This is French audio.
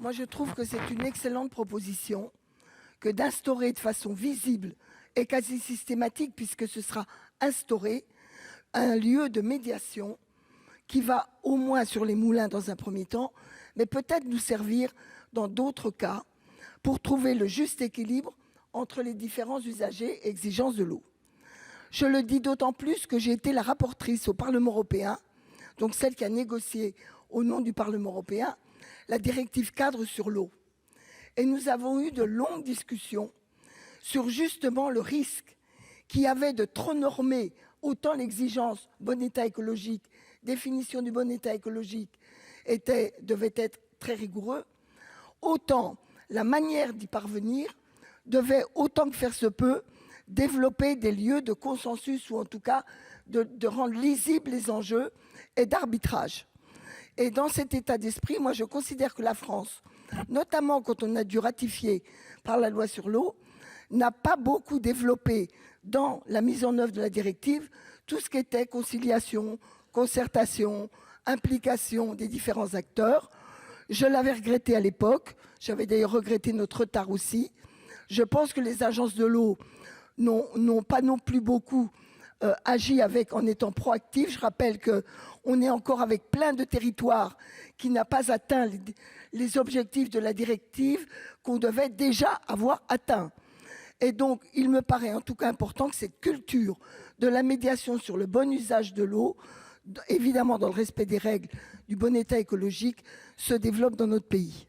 Moi, je trouve que c'est une excellente proposition que d'instaurer de façon visible et quasi systématique, puisque ce sera instauré, un lieu de médiation qui va au moins sur les moulins dans un premier temps, mais peut-être nous servir dans d'autres cas pour trouver le juste équilibre entre les différents usagers et exigences de l'eau. Je le dis d'autant plus que j'ai été la rapporteure au Parlement européen, donc celle qui a négocié au nom du Parlement européen la directive cadre sur l'eau. Et nous avons eu de longues discussions sur justement le risque qu'il y avait de trop normer autant l'exigence bon état écologique, définition du bon état écologique devait être très rigoureux, autant la manière d'y parvenir devait, autant que faire se peut, développer des lieux de consensus ou en tout cas de rendre lisibles les enjeux et d'arbitrage. Et dans cet état d'esprit, moi je considère que la France, notamment quand on a dû ratifier par la loi sur l'eau, n'a pas beaucoup développé dans la mise en œuvre de la directive tout ce qui était conciliation, concertation, implication des différents acteurs. Je l'avais regretté à l'époque, j'avais d'ailleurs regretté notre retard aussi. Je pense que les agences de l'eau n'ont pas non plus beaucoup agi en étant proactifs. Je rappelle qu'on est encore avec plein de territoires qui n'ont pas atteint les objectifs de la directive qu'on devait déjà avoir atteints. Et donc, il me paraît en tout cas important que cette culture de la médiation sur le bon usage de l'eau, évidemment dans le respect des règles du bon état écologique, se développe dans notre pays.